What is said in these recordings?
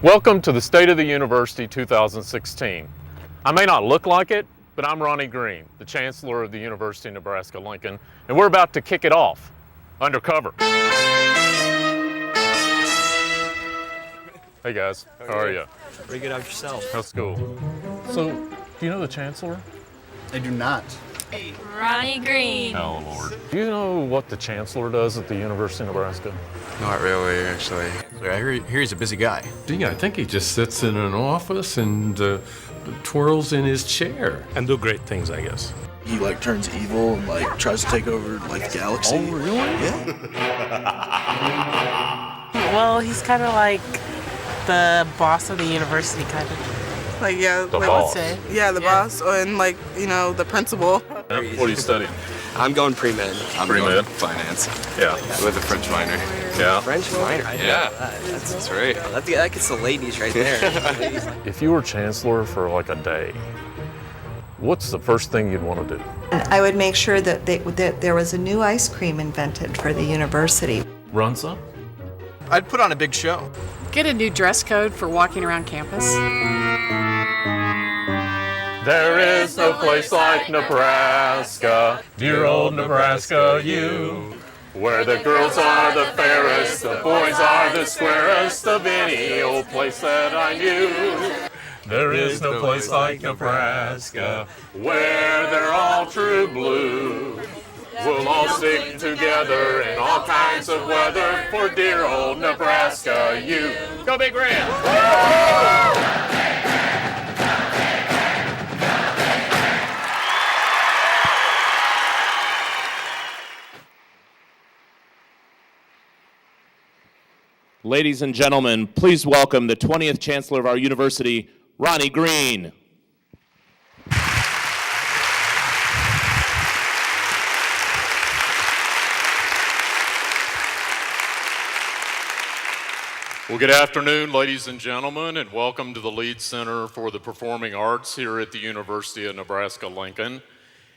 Welcome to the State of the University 2016. I may not look like it, but I'm Ronnie Green, the Chancellor of the University of Nebraska-Lincoln, and we're about to kick it off, undercover. Hey guys, how are you? Pretty good. Out yourself. How's school? So, do you know the Chancellor? I do not. Ronnie Green. Oh Lord. Do you know what the Chancellor does at the University of Nebraska? Not really, actually. I hear he's a busy guy. Yeah, I think he just sits in an office and twirls in his chair. And do great things, I guess. He turns evil and tries to take over the galaxy. Oh really? Yeah. Well, he's kind of like the boss of the university, kind of. The boss. Yeah, the boss, and the principal. What are you studying? I'm going pre-med. I'm Pre-med? going finance. Yeah. With a French minor. Yeah. French minor. I didn't Yeah. know that. That's right. That gets the ladies right there. If you were Chancellor for a day, what's the first thing you'd want to do? I would make sure that there was a new ice cream invented for the university. Run some? I'd put on a big show. Get a new dress code for walking around campus. There is no place like Nebraska, dear old Nebraska, you. Where the girls are the fairest, the boys are the squarest of any old place that I knew. There is no place like Nebraska, where they're all true blue. We'll all stick together in all kinds of weather for dear old Nebraska, you. Go Big Red! Ladies and gentlemen, please welcome the 20th Chancellor of our university, Ronnie Green. Well, good afternoon, ladies and gentlemen, and welcome to the Lead Center for the Performing Arts here at the University of Nebraska-Lincoln.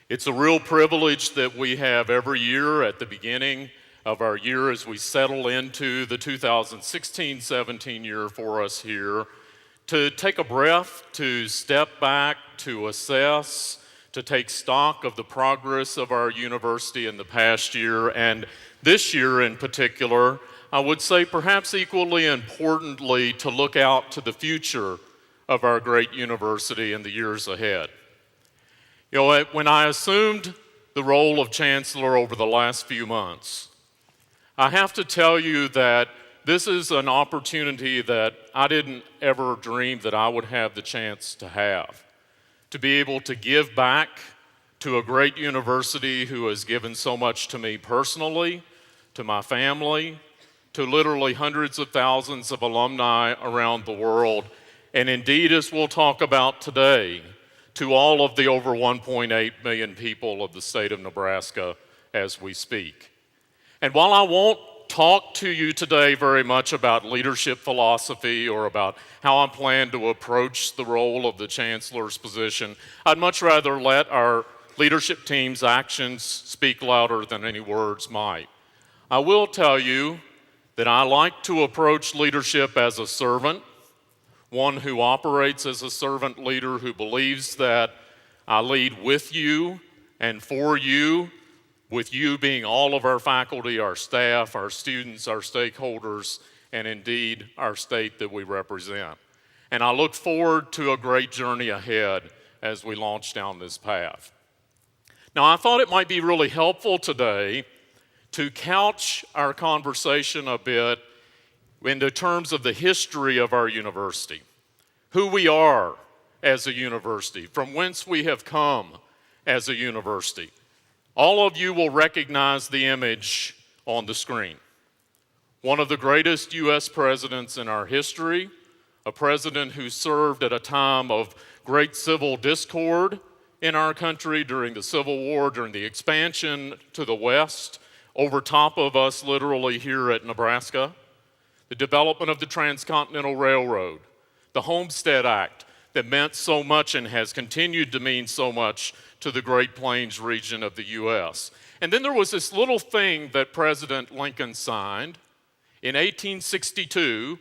It's a real privilege that we have every year at the beginning of our year as we settle into the 2016-17 year for us here, to take a breath, to step back, to assess, to take stock of the progress of our university in the past year, and this year in particular, I would say perhaps equally importantly, to look out to the future of our great university in the years ahead. You know, when I assumed the role of Chancellor over the last few months, I have to tell you that this is an opportunity that I didn't ever dream that I would have the chance to have. To be able to give back to a great university who has given so much to me personally, to my family, to literally hundreds of thousands of alumni around the world, and indeed, as we'll talk about today, to all of the over 1.8 million people of the state of Nebraska as we speak. And while I won't talk to you today very much about leadership philosophy or about how I plan to approach the role of the Chancellor's position, I'd much rather let our leadership team's actions speak louder than any words might. I will tell you that I like to approach leadership as a servant, one who operates as a servant leader who believes that I lead with you and for you, with you being all of our faculty, our staff, our students, our stakeholders, and indeed our state that we represent. And I look forward to a great journey ahead as we launch down this path. Now, I thought it might be really helpful today to couch our conversation a bit in the terms of the history of our university, who we are as a university, from whence we have come as a university. All of you will recognize the image on the screen. One of the greatest U.S. presidents in our history, a president who served at a time of great civil discord in our country during the Civil War, during the expansion to the West, over top of us literally here at Nebraska, the development of the Transcontinental Railroad, the Homestead Act that meant so much and has continued to mean so much to the Great Plains region of the U.S. And then there was this little thing that President Lincoln signed in 1862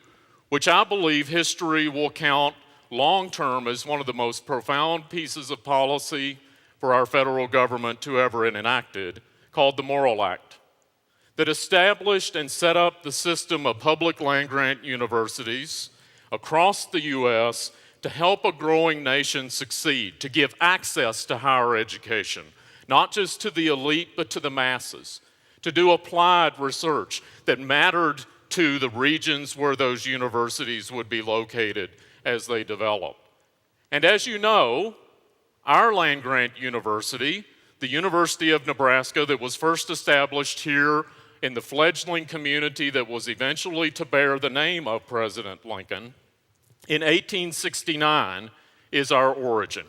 which I believe history will count long-term as one of the most profound pieces of policy for our federal government to ever enacted, called the Morrill Act, that established and set up the system of public land-grant universities across the U.S. to help a growing nation succeed, to give access to higher education, not just to the elite, but to the masses, to do applied research that mattered to the regions where those universities would be located as they develop. And as you know, our land-grant university, the University of Nebraska, that was first established here in the fledgling community that was eventually to bear the name of President Lincoln, in 1869 is our origin.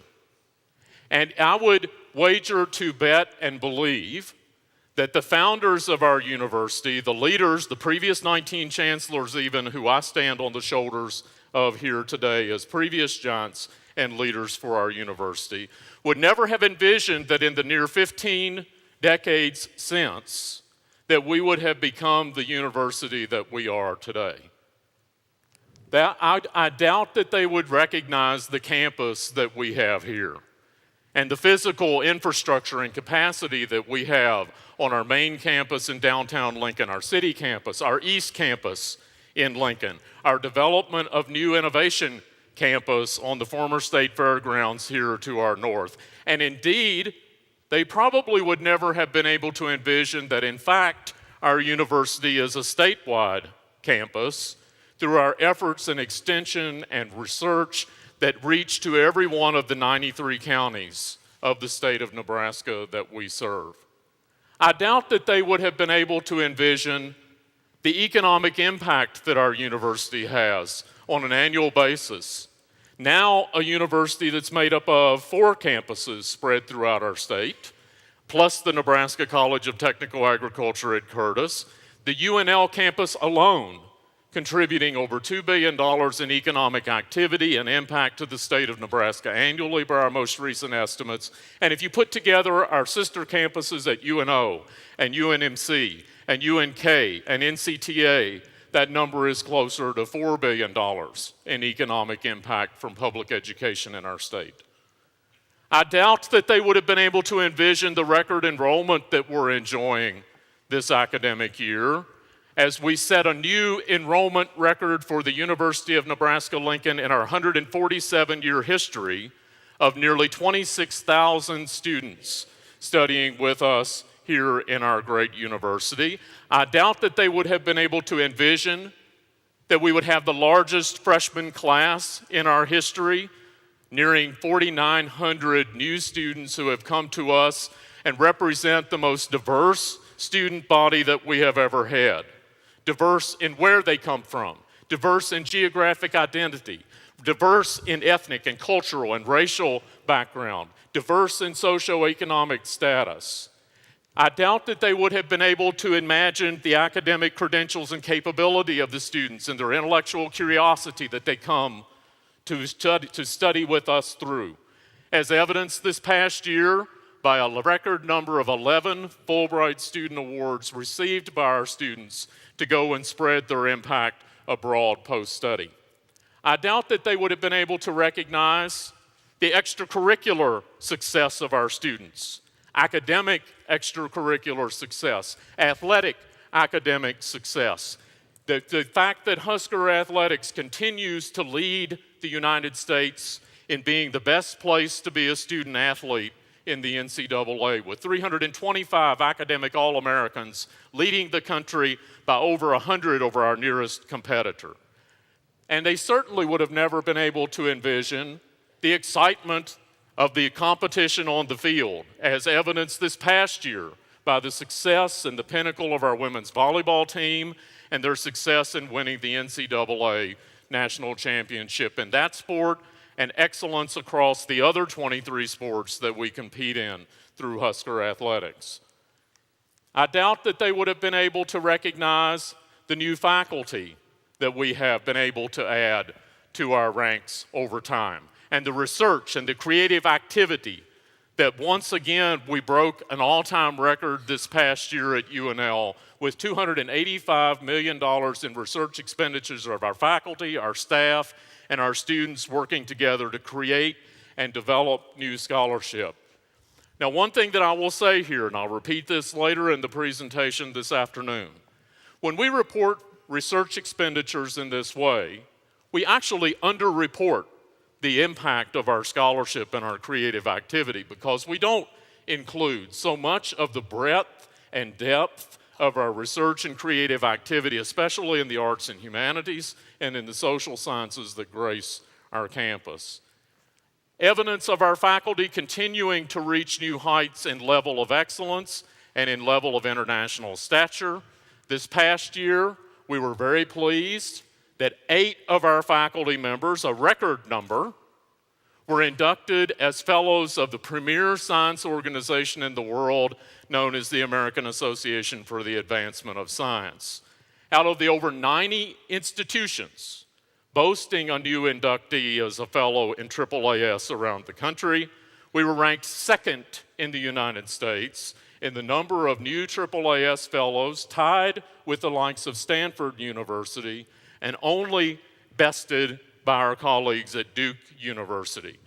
And I would wager to bet and believe that the founders of our university, the leaders, the previous 19 chancellors even, who I stand on the shoulders of here today as previous giants and leaders for our university, would never have envisioned that in the near 15 decades since, that we would have become the university that we are today. I doubt that they would recognize the campus that we have here and the physical infrastructure and capacity that we have on our main campus in downtown Lincoln, our city campus, our east campus in Lincoln, our development of new innovation campus on the former state fairgrounds here to our north. And indeed, they probably would never have been able to envision that in fact our university is a statewide campus through our efforts in extension and research that reach to every one of the 93 counties of the state of Nebraska that we serve. I doubt that they would have been able to envision the economic impact that our university has on an annual basis. Now a university that's made up of 4 campuses spread throughout our state, plus the Nebraska College of Technical Agriculture at Curtis, the UNL campus alone contributing over $2 billion in economic activity and impact to the state of Nebraska annually by our most recent estimates. And if you put together our sister campuses at UNO and UNMC and UNK and NCTA, that number is closer to $4 billion in economic impact from public education in our state. I doubt that they would have been able to envision the record enrollment that we're enjoying this academic year as we set a new enrollment record for the University of Nebraska-Lincoln in our 147-year history of nearly 26,000 students studying with us here in our great university. I doubt that they would have been able to envision that we would have the largest freshman class in our history, nearing 4,900 new students who have come to us and represent the most diverse student body that we have ever had. Diverse in where they come from, diverse in geographic identity, diverse in ethnic and cultural and racial background, diverse in socioeconomic status. I doubt that they would have been able to imagine the academic credentials and capability of the students and their intellectual curiosity that they come to study with us through. As evidenced this past year by a record number of 11 Fulbright Student Awards received by our students to go and spread their impact abroad post-study. I doubt that they would have been able to recognize the extracurricular success of our students, academic extracurricular success, athletic academic success. The fact that Husker Athletics continues to lead the United States in being the best place to be a student athlete in the NCAA, with 325 academic All-Americans leading the country by over 100 over our nearest competitor. And they certainly would have never been able to envision the excitement of the competition on the field, as evidenced this past year by the success and the pinnacle of our women's volleyball team and their success in winning the NCAA national championship in that sport, and excellence across the other 23 sports that we compete in through Husker Athletics. I doubt that they would have been able to recognize the new faculty that we have been able to add to our ranks over time, and the research and the creative activity that once again we broke an all-time record this past year at UNL with $285 million in research expenditures of our faculty, our staff, and our students working together to create and develop new scholarship. Now, one thing that I will say here, and I'll repeat this later in the presentation this afternoon, when we report research expenditures in this way, we actually underreport the impact of our scholarship and our creative activity because we don't include so much of the breadth and depth of our research and creative activity, especially in the arts and humanities and in the social sciences that grace our campus. Evidence of our faculty continuing to reach new heights in level of excellence and in level of international stature. This past year, we were very pleased that 8 of our faculty members, a record number, were inducted as fellows of the premier science organization in the world known as the American Association for the Advancement of Science. Out of the over 90 institutions boasting a new inductee as a fellow in AAAS around the country, we were ranked 2nd in the United States in the number of new AAAS fellows, tied with the likes of Stanford University, and only bested by our colleagues at Duke University.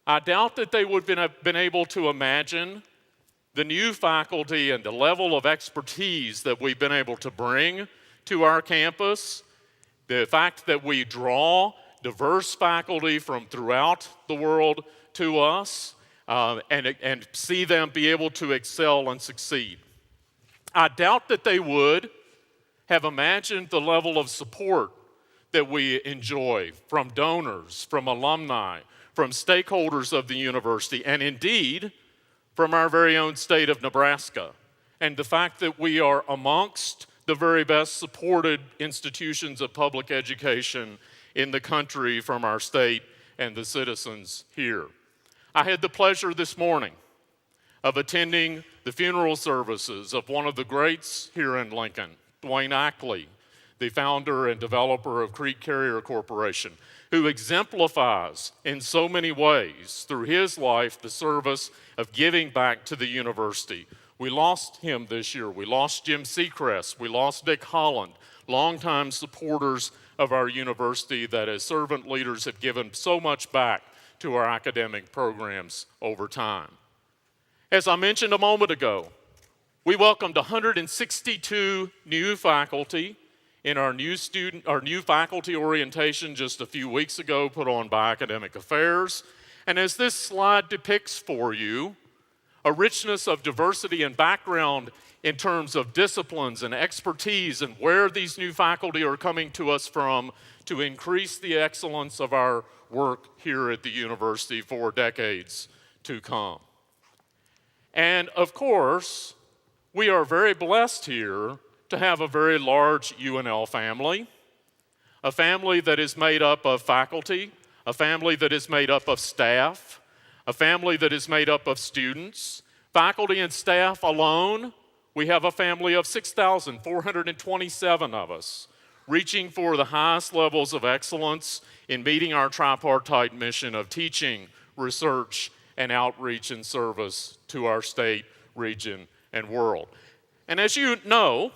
I doubt that they would have been able to imagine the new faculty and the level of expertise that we've been able to bring to our campus, the fact that we draw diverse faculty from throughout the world to us, and see them be able to excel and succeed. I doubt that they would have imagined the level of support that we enjoy from donors, from alumni, from stakeholders of the university, and indeed from our very own state of Nebraska, and the fact that we are amongst the very best supported institutions of public education in the country from our state and the citizens here. I had the pleasure this morning of attending the funeral services of one of the greats here in Lincoln, Dwayne Ackley, the founder and developer of Creek Carrier Corporation, who exemplifies in so many ways through his life the service of giving back to the university. We lost him this year. We lost Jim Seacrest. We lost Dick Holland, longtime supporters of our university that as servant leaders have given so much back to our academic programs over time. As I mentioned a moment ago, we welcomed 162 new faculty in our new faculty orientation just a few weeks ago put on by Academic Affairs. And as this slide depicts for you, a richness of diversity and background in terms of disciplines and expertise and where these new faculty are coming to us from to increase the excellence of our work here at the university for decades to come. And of course, we are very blessed here to have a very large UNL family, a family that is made up of faculty, a family that is made up of staff, a family that is made up of students. Faculty and staff alone, we have a family of 6,427 of us, reaching for the highest levels of excellence in meeting our tripartite mission of teaching, research, and outreach and service to our state, region, and world. And as you know,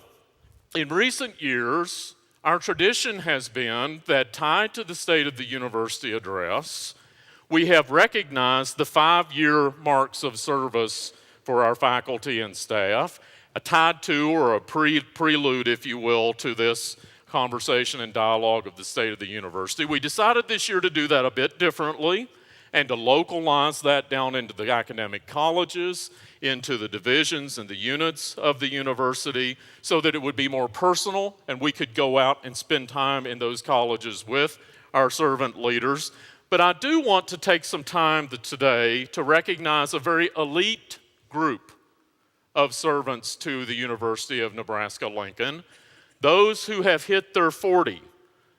in recent years, our tradition has been that tied to the State of the University address, we have recognized the 5-year marks of service for our faculty and staff, tied to or a prelude, if you will, to this conversation and dialogue of the state of the university. We decided this year to do that a bit differently and to localize that down into the academic colleges, into the divisions and the units of the university so that it would be more personal and we could go out and spend time in those colleges with our servant leaders. But I do want to take some time today to recognize a very elite group of servants to the University of Nebraska-Lincoln, those who have hit their 40,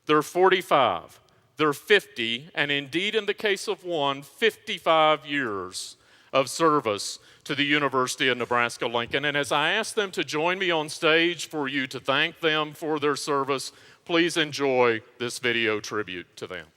their 45, their 50, and indeed in the case of one, 55 years of service to the University of Nebraska-Lincoln. And as I ask them to join me on stage for you to thank them for their service, please enjoy this video tribute to them.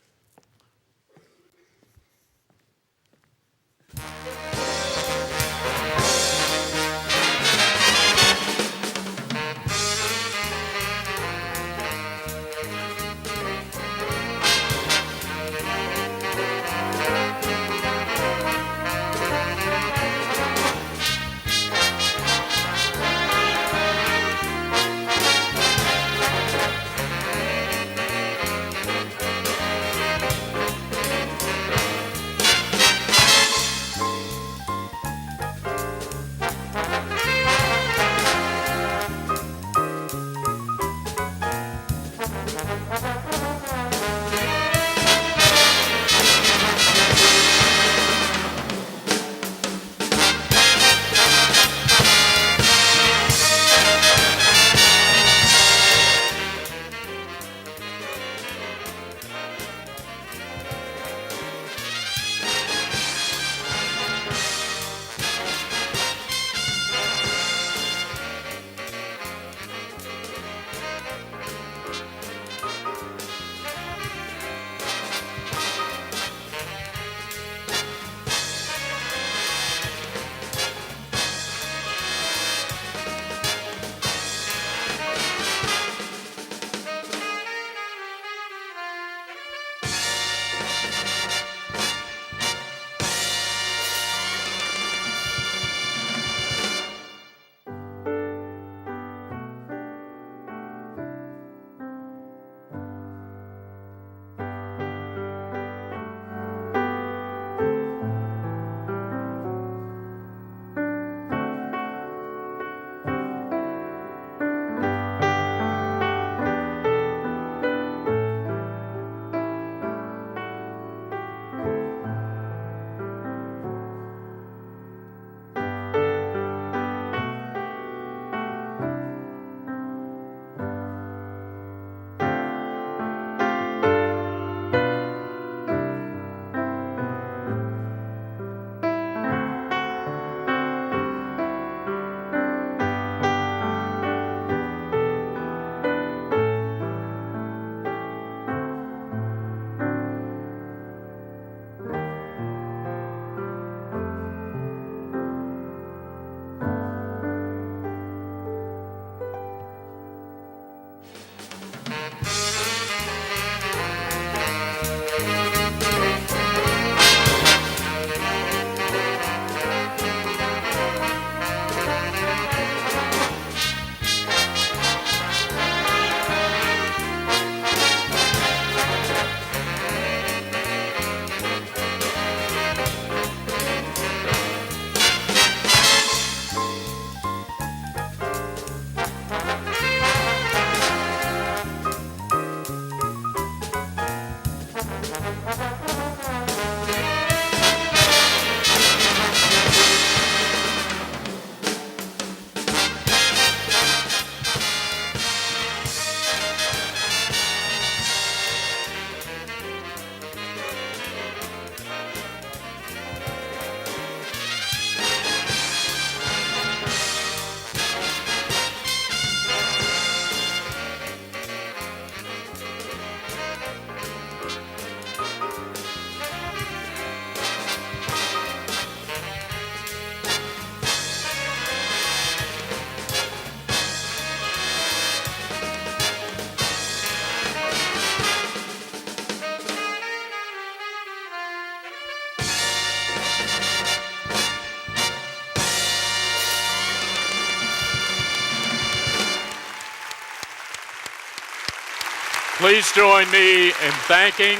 Please join me in thanking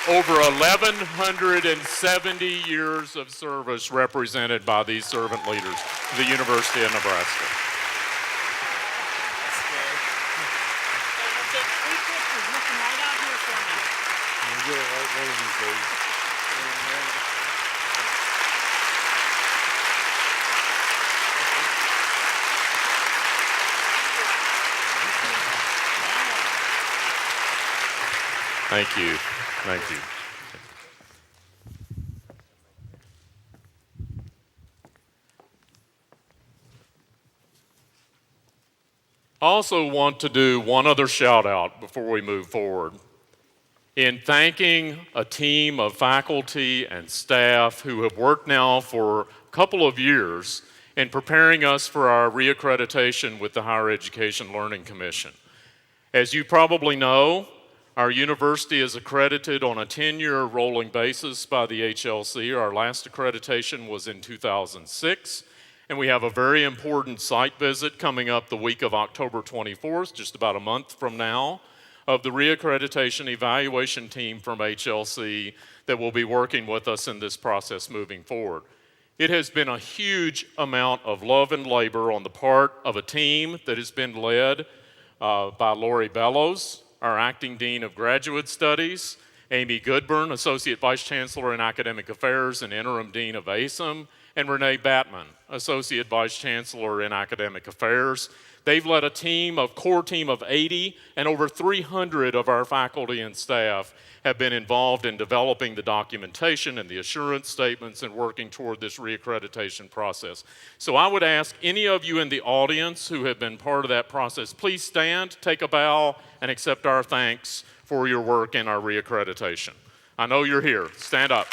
over 1,170 years of service represented by these servant leaders to the University of Nebraska. Thank you. Thank you. I also want to do one other shout out before we move forward. In thanking a team of faculty and staff who have worked now for a couple of years in preparing us for our reaccreditation with the Higher Education Learning Commission. As you probably know, our university is accredited on a 10-year rolling basis by the HLC. Our last accreditation was in 2006, and we have a very important site visit coming up the week of October 24th, just about a month from now, of the reaccreditation evaluation team from HLC that will be working with us in this process moving forward. It has been a huge amount of love and labor on the part of a team that has been led by Lori Bellows, our Acting Dean of Graduate Studies, Amy Goodburn, Associate Vice Chancellor in Academic Affairs and Interim Dean of ASIM, and Renee Batman, Associate Vice Chancellor in Academic Affairs. They've led a core team of 80, and over 300 of our faculty and staff have been involved in developing the documentation and the assurance statements and working toward this reaccreditation process. So I would ask any of you in the audience who have been part of that process, please stand, take a bow, and accept our thanks for your work in our reaccreditation. I know you're here. Stand up.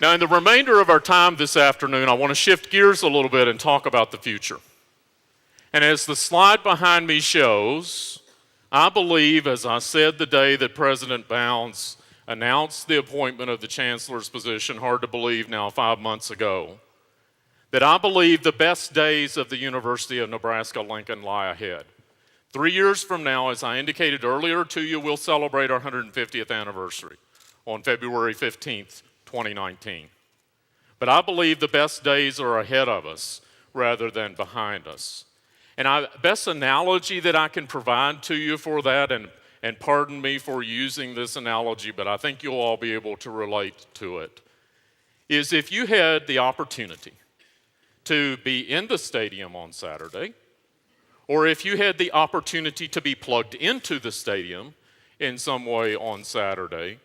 Now, in the remainder of our time this afternoon, I want to shift gears a little bit and talk about the future. And as the slide behind me shows, I believe, as I said the day that President Bounds announced the appointment of the chancellor's position, hard to believe now, 5 months ago, that I believe the best days of the University of Nebraska-Lincoln lie ahead. 3 years from now, as I indicated earlier to you, we'll celebrate our 150th anniversary on February 15th, 2019. But I believe the best days are ahead of us rather than behind us. And the best analogy that I can provide to you for that, and pardon me for using this analogy, but I think you'll all be able to relate to it, is if you had the opportunity to be in the stadium on Saturday, or if you had the opportunity to be plugged into the stadium in some way on Saturday,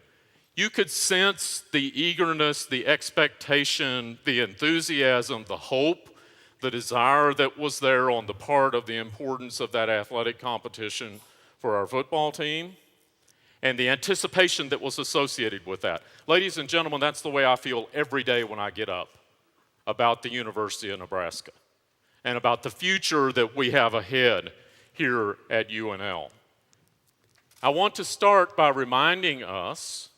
you could sense the eagerness, the expectation, the enthusiasm, the hope, the desire that was there on the part of the importance of that athletic competition for our football team, and the anticipation that was associated with that. Ladies and gentlemen, that's the way I feel every day when I get up about the University of Nebraska and about the future that we have ahead here at UNL. I want to start by reminding us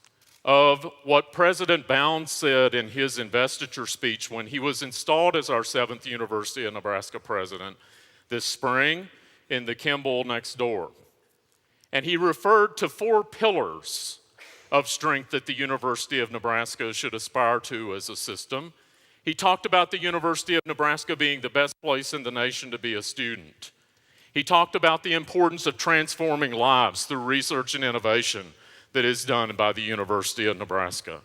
of what President Bounds said in his investiture speech when he was installed as our 7th University of Nebraska president this spring in the Kimball next door. And he referred to 4 pillars of strength that the University of Nebraska should aspire to as a system. He talked about the University of Nebraska being the best place in the nation to be a student. He talked about the importance of transforming lives through research and innovation that is done by the University of Nebraska.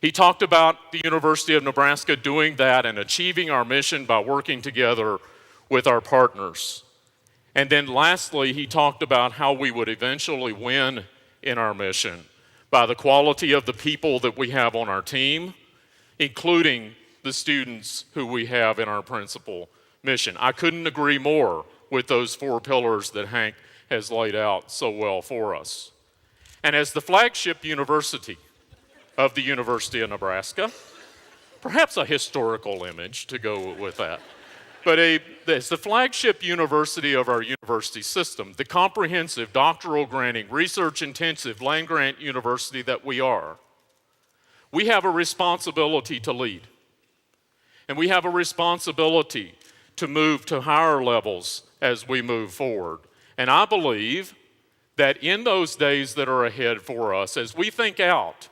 He talked about the University of Nebraska doing that and achieving our mission by working together with our partners. And then lastly, he talked about how we would eventually win in our mission by the quality of the people that we have on our team, including the students who we have in our principal mission. I couldn't agree more with those 4 pillars that Hank has laid out so well for us. And as the flagship university of the University of Nebraska, perhaps a historical image to go with that, But it's the flagship university of our university system, the comprehensive, doctoral granting, research-intensive, land-grant university that we are. We have a responsibility to lead. And we have a responsibility to move to higher levels as we move forward. And I believe that in those days that are ahead for us, as we think out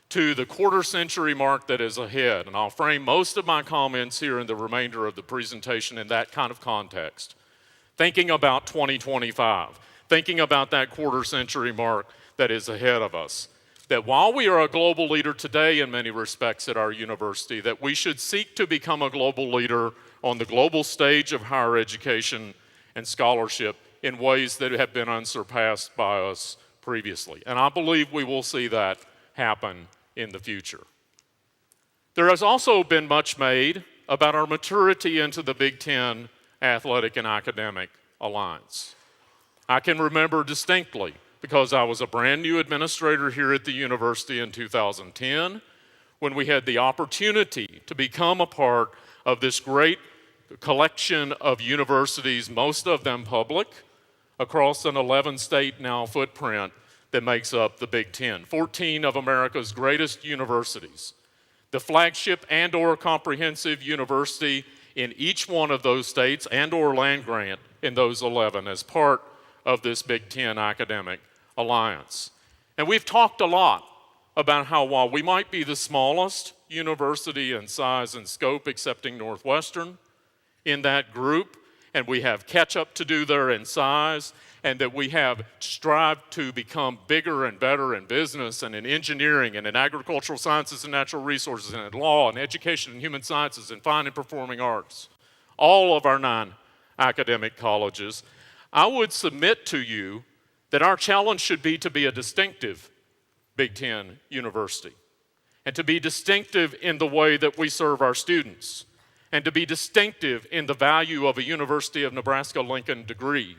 to the quarter-century mark that is ahead, and I'll frame most of my comments here in the remainder of the presentation in that kind of context, thinking about 2025, thinking about that quarter-century mark that is ahead of us, that while we are a global leader today in many respects at our university, that we should seek to become a global leader on the global stage of higher education and scholarship in ways that have been unsurpassed by us previously. And I believe we will see that happen in the future. There has also been much made about our maturity into the Big Ten Athletic and Academic Alliance. I can remember distinctly, because I was a brand new administrator here at the university in 2010, when we had the opportunity to become a part of this great collection of universities, most of them public, across an 11-state now footprint that makes up the Big Ten, 14 of America's greatest universities. The flagship and/or comprehensive university in each one of those states and/or land grant in those 11 as part of this Big Ten Academic Alliance. And we've talked a lot about how while we might be the smallest university in size and scope, excepting Northwestern, in that group, and we have catch up to do there in size, and that we have strived to become bigger and better in business and in engineering and in agricultural sciences and natural resources and in law and education and human sciences and fine and performing arts, all of our 9 academic colleges, I would submit to you that our challenge should be to be a distinctive Big Ten university and to be distinctive in the way that we serve our students and to be distinctive in the value of a University of Nebraska-Lincoln degree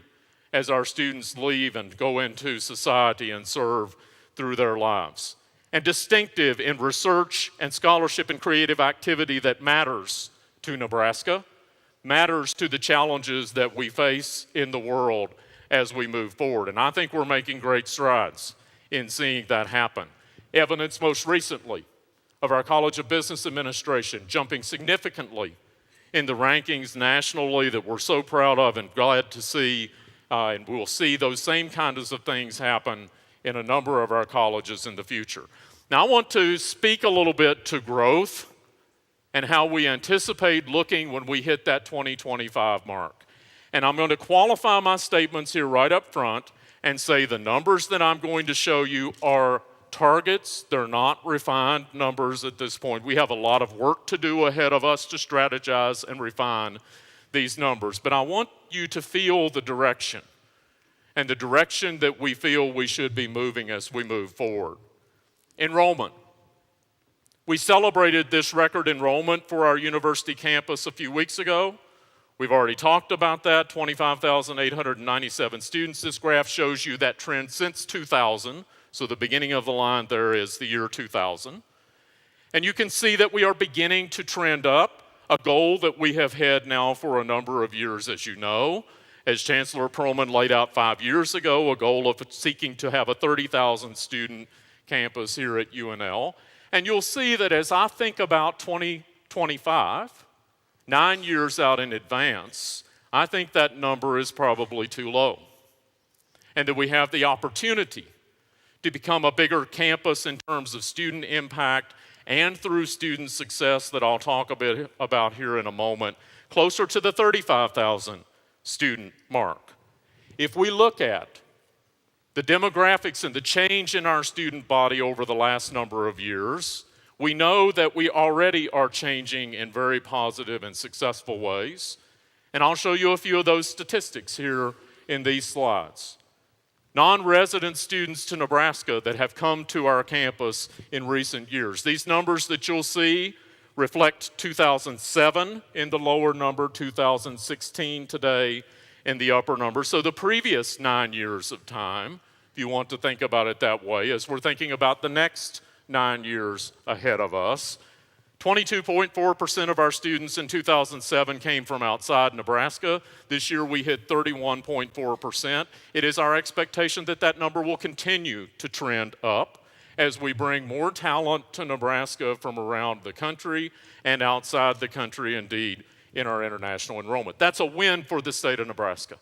as our students leave and go into society and serve through their lives. And distinctive in research and scholarship and creative activity that matters to Nebraska, matters to the challenges that we face in the world as we move forward. And I think we're making great strides in seeing that happen. Evidence most recently of our College of Business Administration jumping significantly in the rankings nationally that we're so proud of and glad to see, and we'll see those same kinds of things happen in a number of our colleges in the future. Now I want to speak a little bit to growth and how we anticipate looking when we hit that 2025 mark. And I'm going to qualify my statements here right up front and say the numbers that I'm going to show you are targets. They're not refined numbers at this point. We have a lot of work to do ahead of us to strategize and refine these numbers. But I want you to feel the direction and the direction that we feel we should be moving as we move forward. Enrollment. We celebrated this record enrollment for our university campus a few weeks ago. We've already talked about that, 25,897 students. This graph shows you that trend since 2000. So the beginning of the line there is the year 2000. And you can see that we are beginning to trend up, a goal that we have had now for a number of years, as you know. As Chancellor Perlman laid out 5 years ago, a goal of seeking to have a 30,000 student campus here at UNL. And you'll see that as I think about 2025, 9 years out in advance, I think that number is probably too low. And that we have the opportunity to become a bigger campus in terms of student impact and through student success that I'll talk a bit about here in a moment, closer to the 35,000 student mark. If we look at the demographics and the change in our student body over the last number of years, we know that we already are changing in very positive and successful ways. And I'll show you a few of those statistics here in these slides. Non-resident students to Nebraska that have come to our campus in recent years. These numbers that you'll see reflect 2007 in the lower number, 2016 today in the upper number. So the previous 9 years of time, if you want to think about it that way, as we're thinking about the next 9 years ahead of us. 22.4% of our students in 2007 came from outside Nebraska. This year we hit 31.4%. It is our expectation that that number will continue to trend up as we bring more talent to Nebraska from around the country and outside the country, indeed, in our international enrollment. That's a win for the state of Nebraska.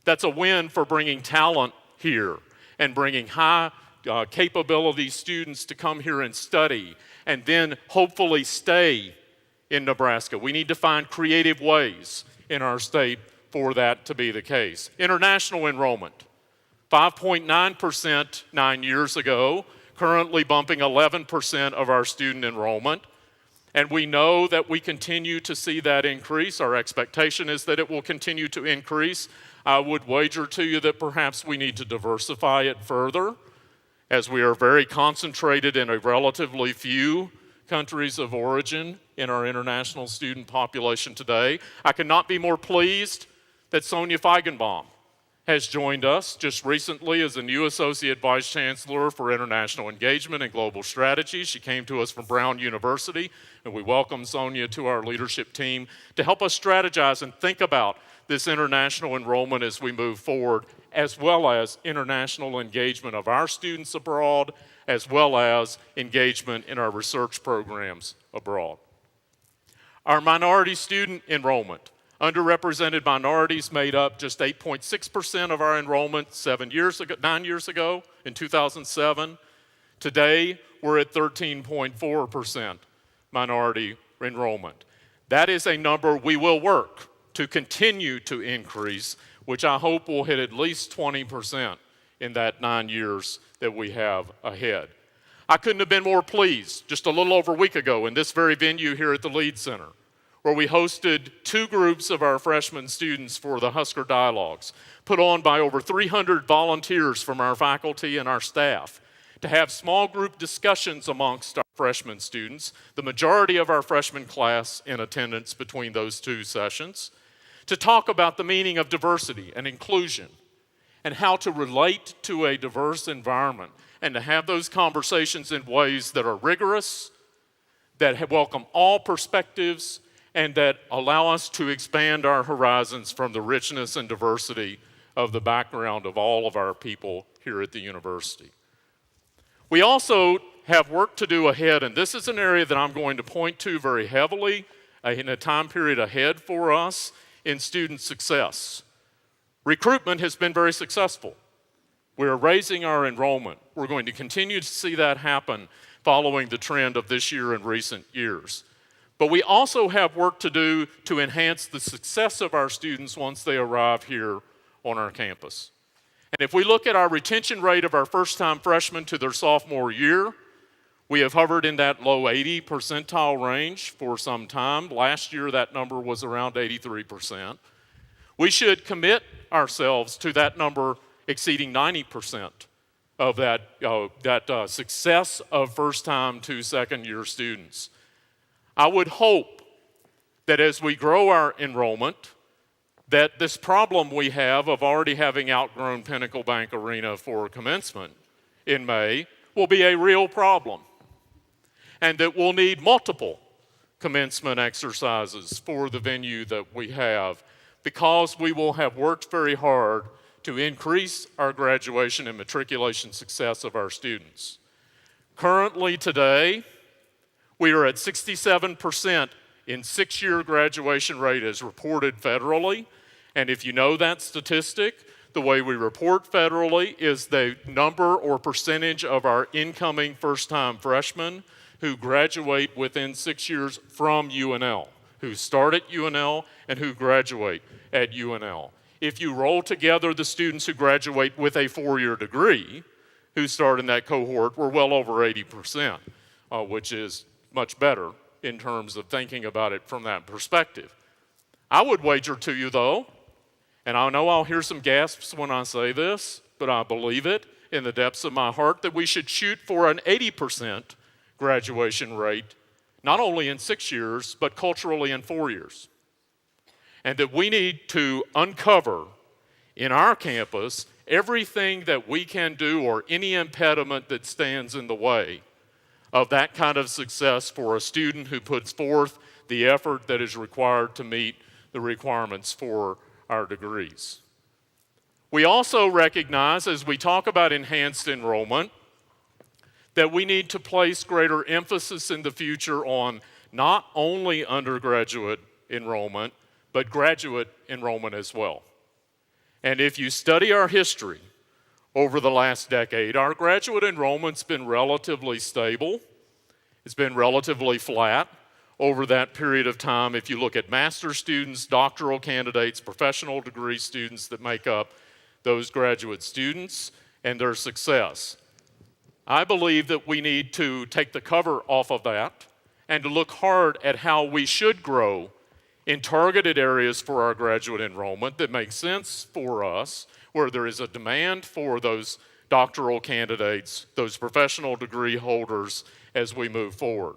That's a win for bringing talent here and bringing high capability students to come here and study and then hopefully stay in Nebraska. We need to find creative ways in our state for that to be the case. International enrollment, 5.9% 9 years ago, currently bumping 11% of our student enrollment. And we know that we continue to see that increase. Our expectation is that it will continue to increase. I would wager to you that perhaps we need to diversify it further, as we are very concentrated in a relatively few countries of origin in our international student population today. I cannot be more pleased that Sonia Feigenbaum has joined us just recently as a new Associate Vice Chancellor for International Engagement and Global Strategy. She came to us from Brown University, and we welcome Sonia to our leadership team to help us strategize and think about this international enrollment as we move forward, as well as international engagement of our students abroad, as well as engagement in our research programs abroad. Our minority student enrollment, underrepresented minorities made up just 8.6% of our enrollment 9 years ago in 2007. Today, we're at 13.4% minority enrollment. That is a number we will work to continue to increase, which I hope will hit at least 20% in that 9 years that we have ahead. I couldn't have been more pleased just a little over a week ago in this very venue here at the Lead Center, where we hosted 2 groups of our freshman students for the Husker Dialogues, put on by over 300 volunteers from our faculty and our staff, to have small group discussions amongst our freshman students, the majority of our freshman class in attendance between those 2 sessions, to talk about the meaning of diversity and inclusion and how to relate to a diverse environment, and to have those conversations in ways that are rigorous, that welcome all perspectives, and that allow us to expand our horizons from the richness and diversity of the background of all of our people here at the university. We also have work to do ahead, and this is an area that I'm going to point to very heavily in a time period ahead for us in student success. Recruitment has been very successful. We're raising our enrollment. We're going to continue to see that happen following the trend of this year and recent years. But we also have work to do to enhance the success of our students once they arrive here on our campus. And if we look at our retention rate of our first-time freshmen to their sophomore year, we have hovered in that low 80 percentile range for some time. Last year, that number was around 83%. We should commit ourselves to that number exceeding 90% of that success of first-time to second-year students. I would hope that as we grow our enrollment, that this problem we have of already having outgrown Pinnacle Bank Arena for commencement in May will be a real problem, and that we'll need multiple commencement exercises for the venue that we have, because we will have worked very hard to increase our graduation and matriculation success of our students. Currently today, we are at 67% in 6-year graduation rate as reported federally. And if you know that statistic, the way we report federally is the number or percentage of our incoming first-time freshmen who graduate within 6 years from UNL, who start at UNL and who graduate at UNL. If you roll together the students who graduate with a 4-year degree who start in that cohort, we're well over 80%, which is much better in terms of thinking about it from that perspective. I would wager to you, though, and I know I'll hear some gasps when I say this, but I believe it in the depths of my heart, that we should shoot for an 80% graduation rate, not only in 6 years, but culturally in 4 years. And that we need to uncover in our campus everything that we can do, or any impediment that stands in the way of that kind of success for a student who puts forth the effort that is required to meet the requirements for our degrees. We also recognize, as we talk about enhanced enrollment, that we need to place greater emphasis in the future on not only undergraduate enrollment, but graduate enrollment as well. And if you study our history over the last decade, our graduate enrollment's been relatively stable. It's been relatively flat over that period of time. If you look at master's students, doctoral candidates, professional degree students that make up those graduate students and their success. I believe that we need to take the cover off of that and to look hard at how we should grow in targeted areas for our graduate enrollment that make sense for us, where there is a demand for those doctoral candidates, those professional degree holders as we move forward.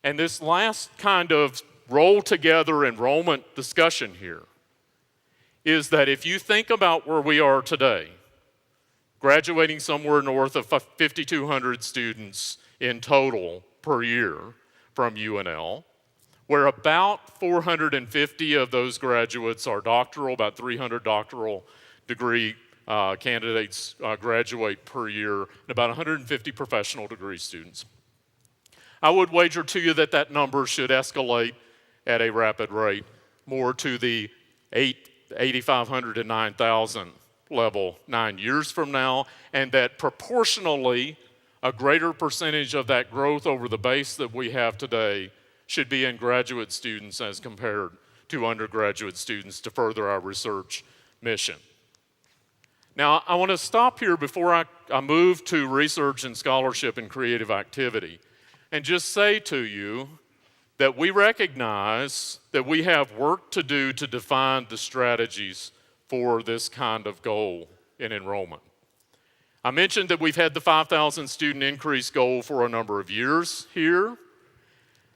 And this last kind of roll together enrollment discussion here is that if you think about where we are today, graduating somewhere north of 5,200 students in total per year from UNL, where about 450 of those graduates are doctoral, about 300 doctoral degree candidates graduate per year, and about 150 professional degree students. I would wager to you that that number should escalate at a rapid rate, more to the 8,500 to 9,000 level 9 years from now, and that proportionally a greater percentage of that growth over the base that we have today should be in graduate students as compared to undergraduate students to further our research mission. Now, I want to stop here before I move to research and scholarship and creative activity and just say to you that we recognize that we have work to do to define the strategies for this kind of goal in enrollment. I mentioned that we've had the 5,000 student increase goal for a number of years here.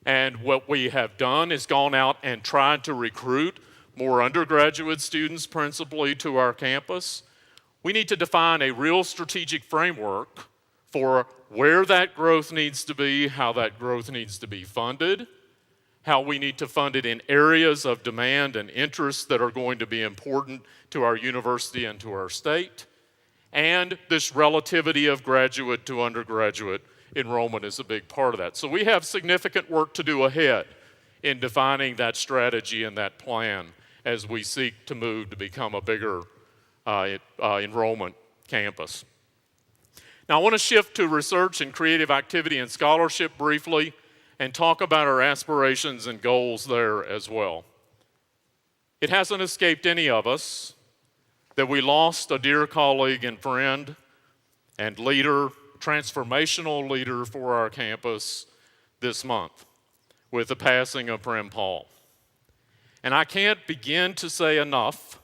And what we have done is gone out and tried to recruit more undergraduate students principally to our campus. We need to define a real strategic framework for where that growth needs to be, how that growth needs to be funded, how we need to fund it in areas of demand and interest that are going to be important to our university and to our state, and this relativity of graduate to undergraduate enrollment is a big part of that. So we have significant work to do ahead in defining that strategy and that plan as we seek to move to become a bigger enrollment campus. Now I want to shift to research and creative activity and scholarship briefly and talk about our aspirations and goals there as well. It hasn't escaped any of us that we lost a dear colleague and friend and leader, transformational leader for our campus this month with the passing of Prim Paul. And I can't begin to say enough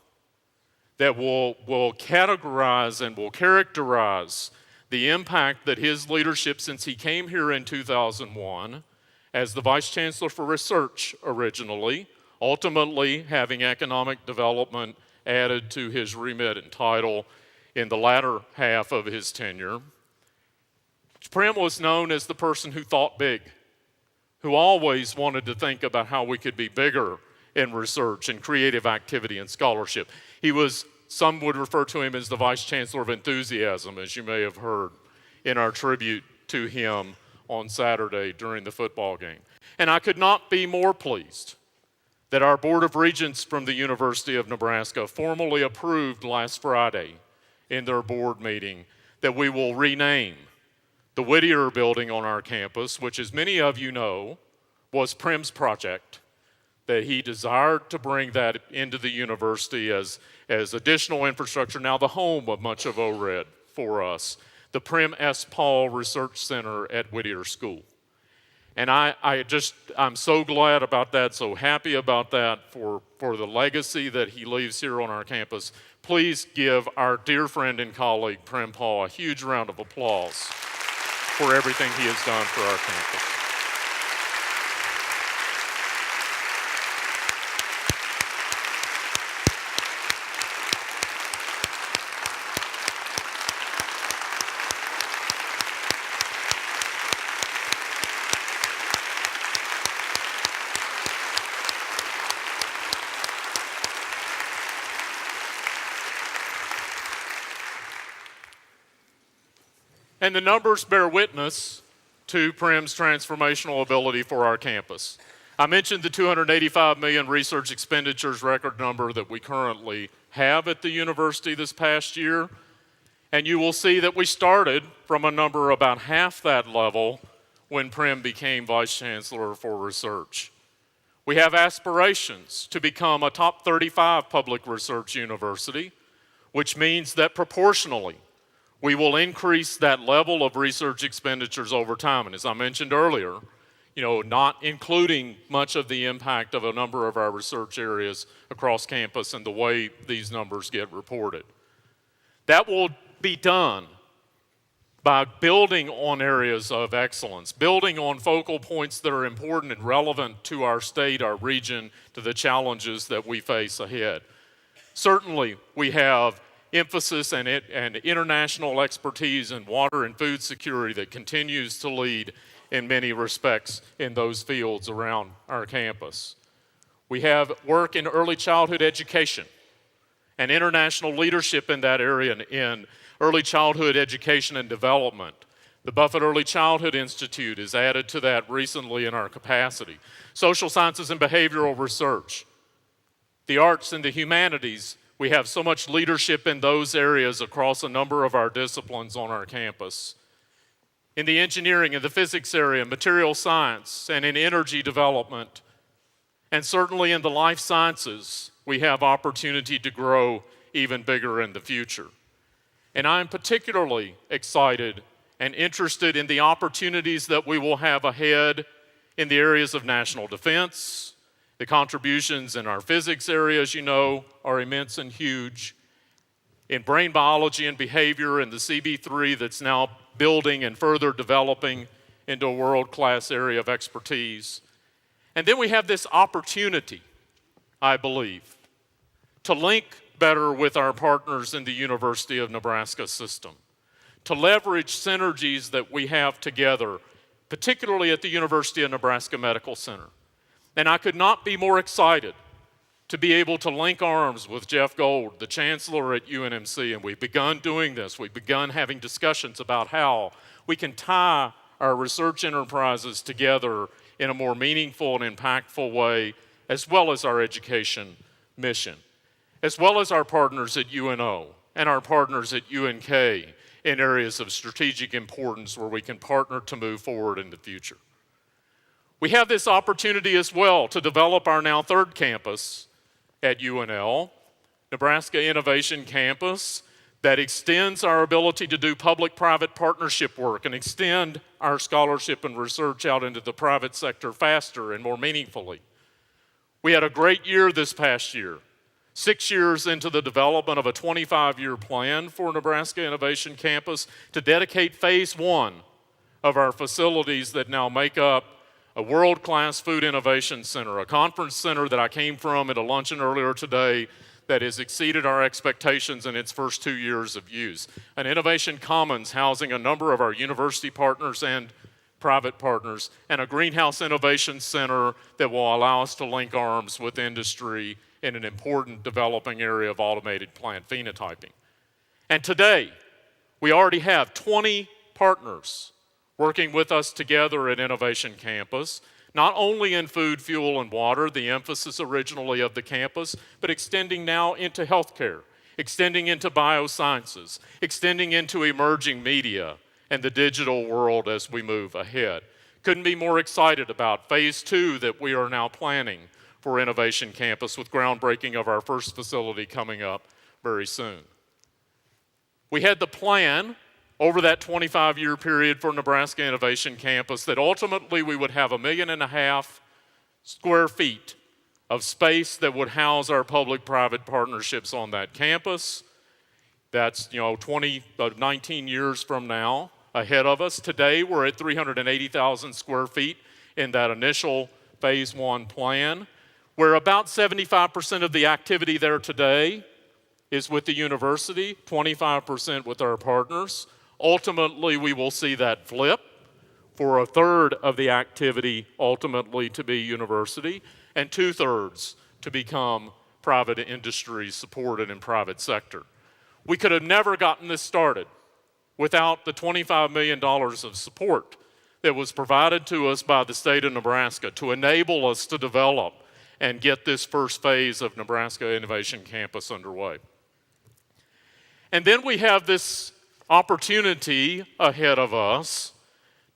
that will categorize and will characterize the impact that his leadership since he came here in 2001 as the Vice Chancellor for Research originally, ultimately having economic development added to his remit and title in the latter half of his tenure. Prim was known as the person who thought big, who always wanted to think about how we could be bigger in research and creative activity and scholarship. He was, some would refer to him as the Vice Chancellor of Enthusiasm, as you may have heard in our tribute to him on Saturday during the football game. And I could not be more pleased that our Board of Regents from the University of Nebraska formally approved last Friday in their board meeting that we will rename the Whittier building on our campus, which as many of you know, was Prim's project, that he desired to bring that into the university as additional infrastructure, now the home of much of ORED for us, the Prim S. Paul Research Center at Whittier School. And I'm so glad about that, so happy about that for the legacy that he leaves here on our campus. Please give our dear friend and colleague, Prim Paul, a huge round of applause for everything he has done for our campus. And the numbers bear witness to Prim's transformational ability for our campus. I mentioned the $285 million research expenditures record number that we currently have at the university this past year. And you will see that we started from a number about half that level when Prim became Vice Chancellor for Research. We have aspirations to become a top 35 public research university, which means that proportionally, we will increase that level of research expenditures over time. And as I mentioned earlier, not including much of the impact of a number of our research areas across campus and the way these numbers get reported. That will be done by building on areas of excellence, building on focal points that are important and relevant to our state, our region, to the challenges that we face ahead. Certainly, we have emphasis and international expertise in water and food security that continues to lead in many respects in those fields around our campus. We have work in early childhood education and international leadership in that area in early childhood education and development. The Buffett Early Childhood Institute is added to that recently in our capacity. Social sciences and behavioral research. The arts and the humanities, we have so much leadership in those areas across a number of our disciplines on our campus. In the engineering and the physics area, material science, and in energy development, and certainly in the life sciences, we have opportunity to grow even bigger in the future. And I'm particularly excited and interested in the opportunities that we will have ahead in the areas of national defense. The contributions in our physics area, as you know, are immense and huge. In brain biology and behavior, and the CB3 that's now building and further developing into a world-class area of expertise. And then we have this opportunity, I believe, to link better with our partners in the University of Nebraska system, to leverage synergies that we have together, particularly at the University of Nebraska Medical Center. And I could not be more excited to be able to link arms with Jeff Gold, the Chancellor at UNMC, and we've begun doing this. We've begun having discussions about how we can tie our research enterprises together in a more meaningful and impactful way, as well as our education mission, as well as our partners at UNO and our partners at UNK in areas of strategic importance where we can partner to move forward in the future. We have this opportunity as well to develop our now third campus at UNL, Nebraska Innovation Campus, that extends our ability to do public-private partnership work and extend our scholarship and research out into the private sector faster and more meaningfully. We had a great year this past year, 6 years into the development of a 25-year plan for Nebraska Innovation Campus to dedicate phase one of our facilities that now make up a world-class food innovation center, a conference center that I came from at a luncheon earlier today that has exceeded our expectations in its first 2 years of use. An innovation commons housing a number of our university partners and private partners, and a greenhouse innovation center that will allow us to link arms with industry in an important developing area of automated plant phenotyping. And today, we already have 20 partners working with us together at Innovation Campus, not only in food, fuel, and water, the emphasis originally of the campus, but extending now into healthcare, extending into biosciences, extending into emerging media and the digital world as we move ahead. Couldn't be more excited about phase two that we are now planning for Innovation Campus with groundbreaking of our first facility coming up very soon. We had the plan over that 25-year period for Nebraska Innovation Campus that ultimately we would have 1.5 million square feet of space that would house our public-private partnerships on that campus. That's 19 years from now ahead of us. Today we're at 380,000 square feet in that initial phase one plan, where about 75% of the activity there today is with the university, 25% with our partners. Ultimately, we will see that flip for a third of the activity ultimately to be university and 2/3 to become private industry supported and private sector. We could have never gotten this started without the $25 million of support that was provided to us by the state of Nebraska to enable us to develop and get this first phase of Nebraska Innovation Campus underway. And then we have this opportunity ahead of us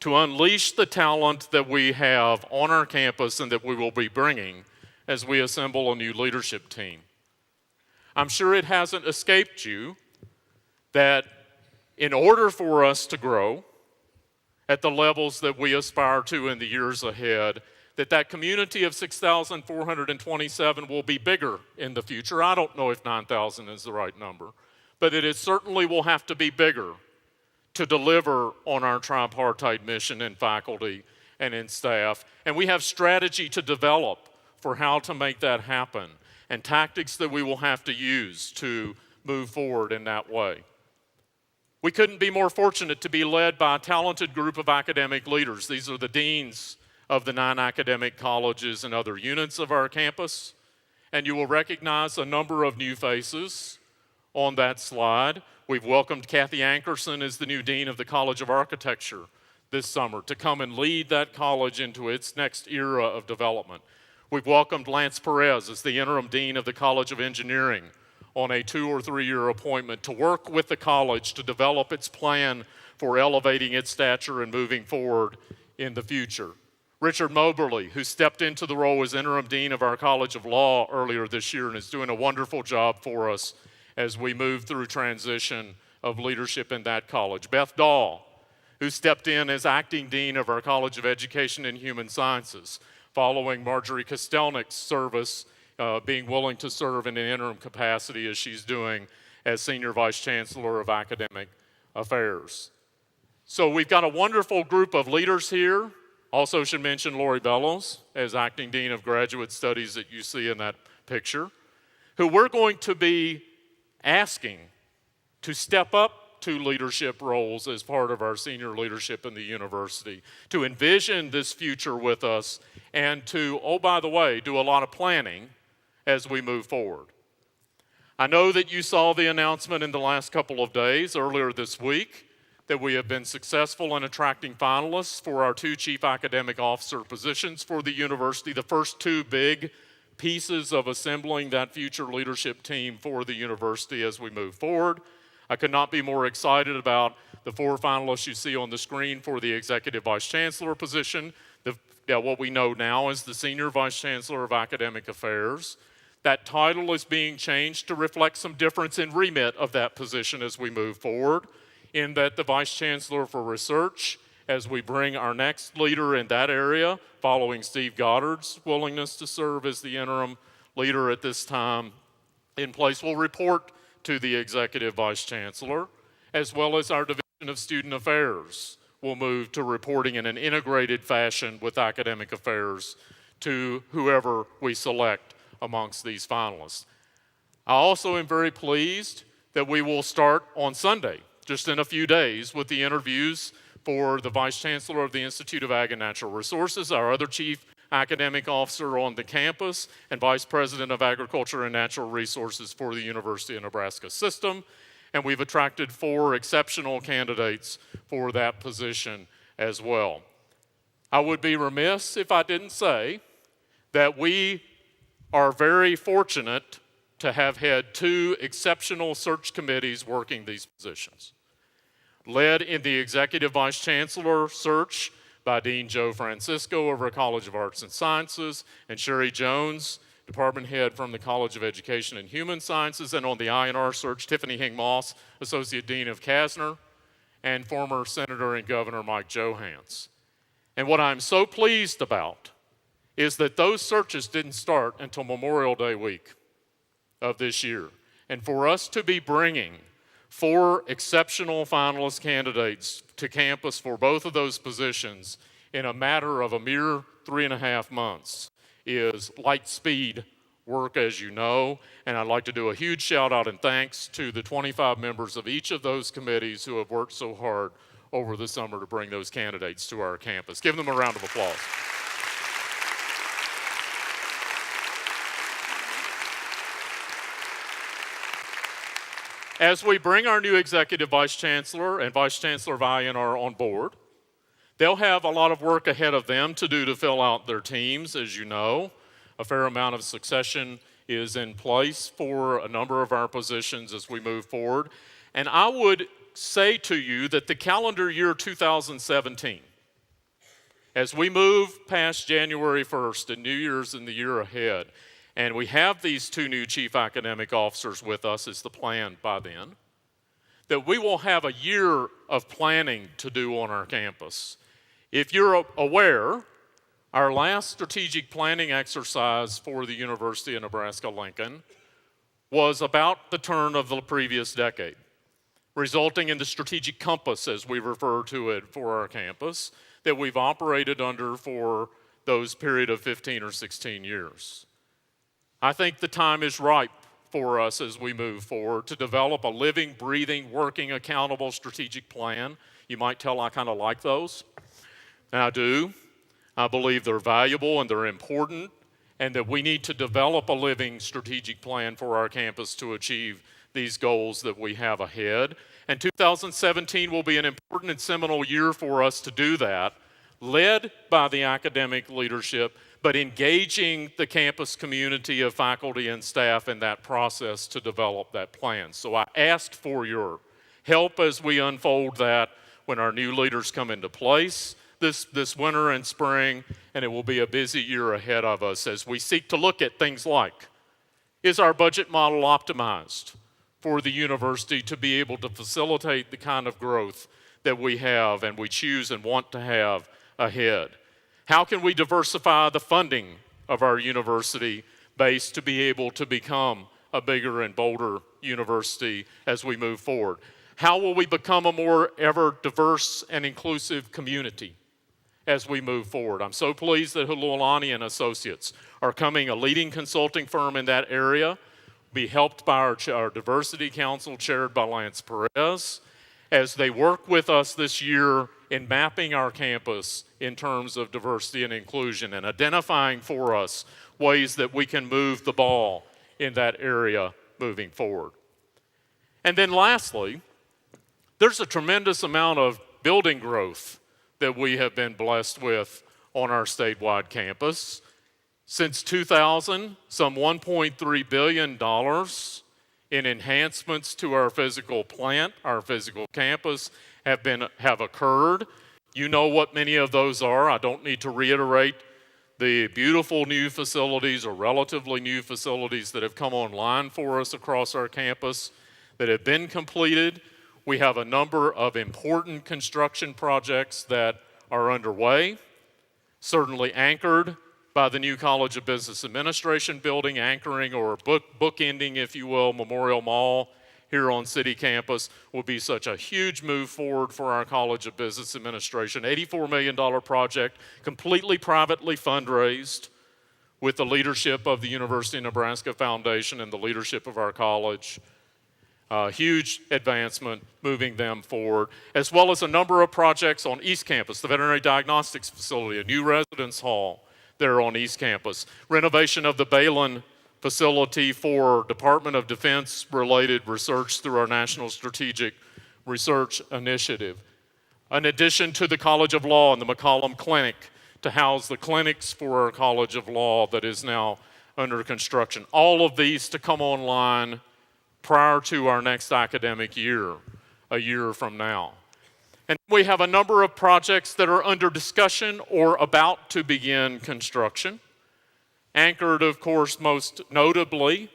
to unleash the talent that we have on our campus and that we will be bringing as we assemble a new leadership team. I'm sure it hasn't escaped you that in order for us to grow at the levels that we aspire to in the years ahead, that community of 6,427 will be bigger in the future. I don't know if 9,000 is the right number, but it certainly will have to be bigger to deliver on our tripartite mission in faculty and in staff. And we have strategy to develop for how to make that happen and tactics that we will have to use to move forward in that way. We couldn't be more fortunate to be led by a talented group of academic leaders. These are the deans of the 9 academic colleges and other units of our campus. And you will recognize a number of new faces on that slide. We've welcomed Kathy Ankerson as the new dean of the College of Architecture this summer to come and lead that college into its next era of development. We've welcomed Lance Perez as the interim dean of the College of Engineering on a 2 or 3 year appointment to work with the college to develop its plan for elevating its stature and moving forward in the future. Richard Moberly, who stepped into the role as interim dean of our College of Law earlier this year and is doing a wonderful job for us as we move through transition of leadership in that college. Beth Dahl, who stepped in as acting dean of our College of Education and Human Sciences, following Marjorie Kostelnick's service, being willing to serve in an interim capacity as she's doing as Senior Vice Chancellor of Academic Affairs. So we've got a wonderful group of leaders here. Also should mention Lori Bellows as Acting Dean of Graduate Studies that you see in that picture, who we're going to be asking to step up to leadership roles as part of our senior leadership in the university, to envision this future with us, and to, oh, by the way, do a lot of planning as we move forward. I know that you saw the announcement in the last couple of days, earlier this week, that we have been successful in attracting finalists for our 2 chief academic officer positions for the university, the first 2 big pieces of assembling that future leadership team for the university as we move forward. I could not be more excited about the 4 finalists you see on the screen for the Executive Vice Chancellor position, what we know now as the Senior Vice Chancellor of Academic Affairs. That title is being changed to reflect some difference in remit of that position as we move forward, in that the Vice Chancellor for Research, as we bring our next leader in that area, following Steve Goddard's willingness to serve as the interim leader at this time in place, will report to the Executive Vice Chancellor, as well as our Division of Student Affairs will move to reporting in an integrated fashion with academic affairs to whoever we select amongst these finalists. I also am very pleased that we will start on Sunday, just in a few days, with the interviews for the Vice Chancellor of the Institute of Ag and Natural Resources, our other Chief Academic Officer on the campus, and Vice President of Agriculture and Natural Resources for the University of Nebraska system. And we've attracted 4 exceptional candidates for that position as well. I would be remiss if I didn't say that we are very fortunate to have had 2 exceptional search committees working these positions. Led in the Executive Vice Chancellor search by Dean Joe Francisco of our College of Arts and Sciences, and Sherry Jones, Department Head from the College of Education and Human Sciences, and on the I&R search, Tiffany Hing-Moss, Associate Dean of Kasner, and former Senator and Governor Mike Johans. And what I'm so pleased about is that those searches didn't start until Memorial Day week of this year. And for us to be bringing 4 exceptional finalist candidates to campus for both of those positions in a matter of a mere 3.5 months is light speed work, as you know, and I'd like to do a huge shout out and thanks to the 25 members of each of those committees who have worked so hard over the summer to bring those candidates to our campus. Give them a round of applause. As we bring our new Executive Vice Chancellor and Vice Chancellor Vaillantar on board, they'll have a lot of work ahead of them to do to fill out their teams. As you know, a fair amount of succession is in place for a number of our positions as we move forward. And I would say to you that the calendar year 2017, as we move past January 1st and New Year's in the year ahead, and we have these two new chief academic officers with us is the plan by then, that we will have a year of planning to do on our campus. If you're aware, our last strategic planning exercise for the University of Nebraska-Lincoln was about the turn of the previous decade, resulting in the strategic compass, as we refer to it, for our campus that we've operated under for those period of 15 or 16 years. I think the time is ripe for us as we move forward to develop a living, breathing, working, accountable strategic plan. You might tell I kind of like those. And I do. I believe they're valuable and they're important, and that we need to develop a living strategic plan for our campus to achieve these goals that we have ahead. And 2017 will be an important and seminal year for us to do that, led by the academic leadership, but engaging the campus community of faculty and staff in that process to develop that plan. So I asked for your help as we unfold that when our new leaders come into place this winter and spring, and it will be a busy year ahead of us as we seek to look at things like, is our budget model optimized for the university to be able to facilitate the kind of growth that we have and we choose and want to have ahead? How can we diversify the funding of our university base to be able to become a bigger and bolder university as we move forward? How will we become a more ever diverse and inclusive community as we move forward? I'm so pleased that Hululani and Associates are coming, a leading consulting firm in that area, be helped by our Diversity Council chaired by Lance Perez, as they work with us this year in mapping our campus in terms of diversity and inclusion and identifying for us ways that we can move the ball in that area moving forward. And then lastly, there's a tremendous amount of building growth that we have been blessed with on our statewide campus. Since 2000, some $1.3 billion in enhancements to our physical plant, our physical campus, have occurred. You know what many of those are. I don't need to reiterate the beautiful new facilities or relatively new facilities that have come online for us across our campus that have been completed. We have a number of important construction projects that are underway, certainly anchored by the new College of Business Administration building, anchoring or bookending, if you will, Memorial Mall here on city campus will be such a huge move forward for our College of Business Administration. $84 million project, completely privately fundraised with the leadership of the University of Nebraska Foundation and the leadership of our college. Huge advancement moving them forward, as well as a number of projects on East Campus, the Veterinary Diagnostics Facility, a new residence hall there on East Campus, renovation of the Balin facility for Department of Defense related research through our National Strategic Research Initiative. In addition to the College of Law and the McCollum Clinic to house the clinics for our College of Law that is now under construction. All of these to come online prior to our next academic year, a year from now. And we have a number of projects that are under discussion or about to begin construction, anchored, of course, most notably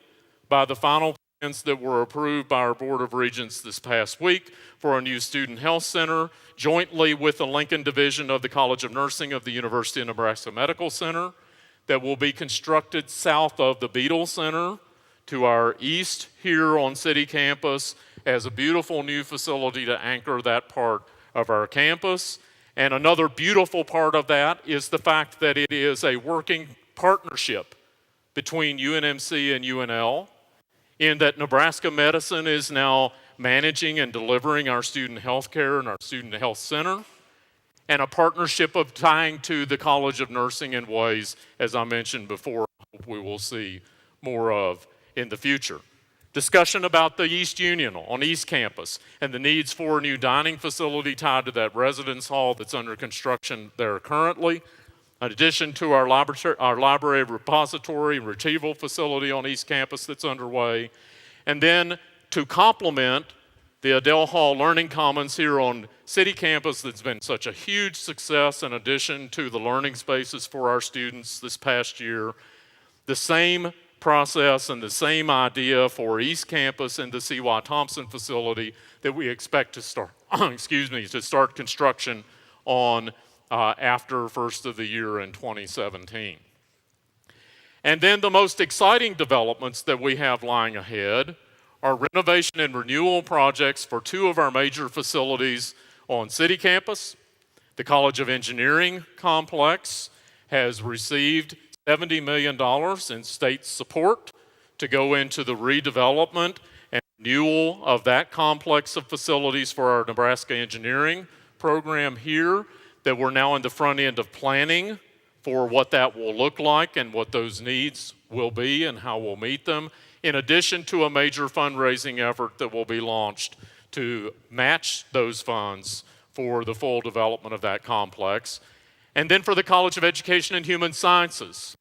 by the final plans that were approved by our Board of Regents this past week for a new student health center, jointly with the Lincoln Division of the College of Nursing of the University of Nebraska Medical Center, that will be constructed south of the Beadle Center to our east here on city campus as a beautiful new facility to anchor that part of our campus. And another beautiful part of that is the fact that it is a working partnership between UNMC and UNL, in that Nebraska Medicine is now managing and delivering our student health care and our student health center, and a partnership of tying to the College of Nursing in ways, as I mentioned before, we will see more of in the future. Discussion about the East Union on East Campus and the needs for a new dining facility tied to that residence hall that's under construction there currently. In addition to our library repository and retrieval facility on East Campus that's underway. And then to complement the Adele Hall Learning Commons here on City Campus that's been such a huge success in addition to the learning spaces for our students this past year, the same process and the same idea for East Campus and the C.Y. Thompson facility that we expect to start, to start construction on after first of the year in 2017. And then the most exciting developments that we have lying ahead are renovation and renewal projects for two of our major facilities on City Campus. The College of Engineering complex has received $70 million in state support to go into the redevelopment and renewal of that complex of facilities for our Nebraska engineering program here, that we're now in the front end of planning for what that will look like and what those needs will be and how we'll meet them, in addition to a major fundraising effort that will be launched to match those funds for the full development of that complex. And then for the College of Education and Human Sciences,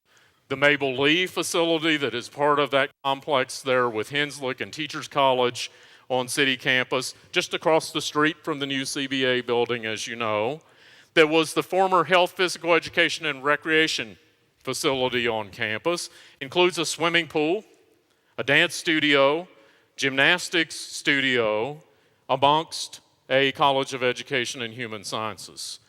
the Mabel Lee facility that is part of that complex there with Henslick and Teachers College on City Campus, just across the street from the new CBA building, as you know, that was the former Health, Physical Education, and Recreation facility on campus, includes a swimming pool, a dance studio, gymnastics studio, amongst a College of Education and Human Sciences.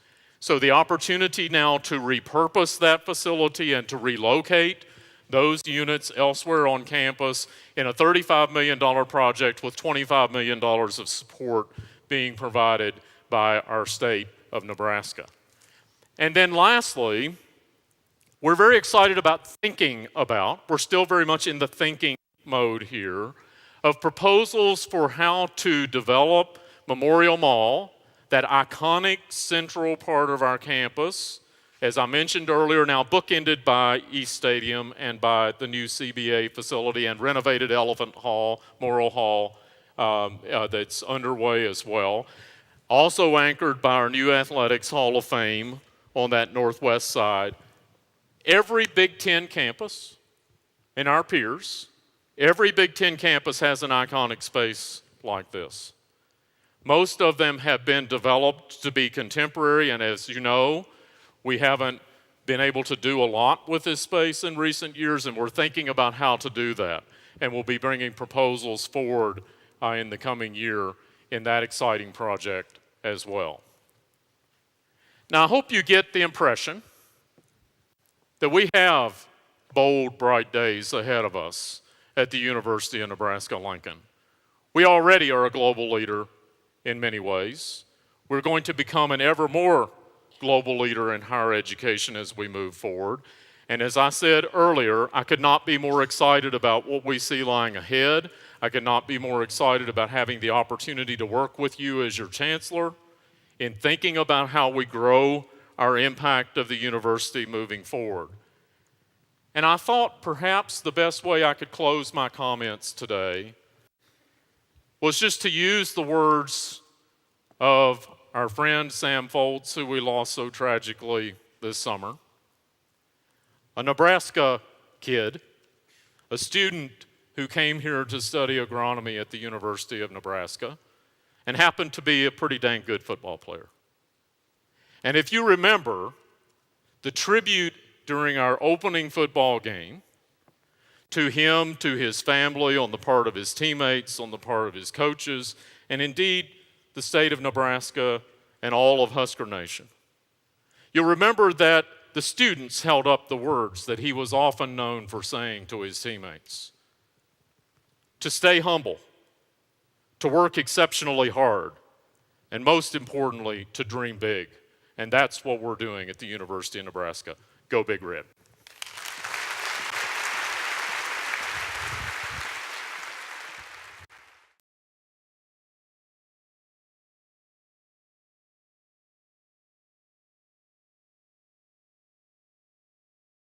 So the opportunity now to repurpose that facility and to relocate those units elsewhere on campus in a $35 million project with $25 million of support being provided by our state of Nebraska. And then lastly, we're very excited about we're still very much in the thinking mode here, of proposals for how to develop Memorial Mall, that iconic central part of our campus, as I mentioned earlier, now bookended by East Stadium and by the new CBA facility and renovated Elephant Hall, Morrill Hall, that's underway as well. Also anchored by our new Athletics Hall of Fame on that northwest side. Every Big Ten campus and our peers, every Big Ten campus has an iconic space like this. Most of them have been developed to be contemporary, and as you know, we haven't been able to do a lot with this space in recent years, and we're thinking about how to do that. And we'll be bringing proposals forward in the coming year in that exciting project as well. Now, I hope you get the impression that we have bold, bright days ahead of us at the University of Nebraska-Lincoln. We already are a global leader in many ways. We're going to become an ever more global leader in higher education as we move forward. And as I said earlier, I could not be more excited about what we see lying ahead. I could not be more excited about having the opportunity to work with you as your chancellor in thinking about how we grow our impact of the university moving forward. And I thought perhaps the best way I could close my comments today was just to use the words of our friend Sam Foltz, who we lost so tragically this summer. A Nebraska kid, a student who came here to study agronomy at the University of Nebraska and happened to be a pretty dang good football player. And if you remember, the tribute during our opening football game to him, to his family, on the part of his teammates, on the part of his coaches, and indeed the state of Nebraska and all of Husker Nation. You'll remember that the students held up the words that he was often known for saying to his teammates: to stay humble, to work exceptionally hard, and most importantly, to dream big. And that's what we're doing at the University of Nebraska. Go Big Red.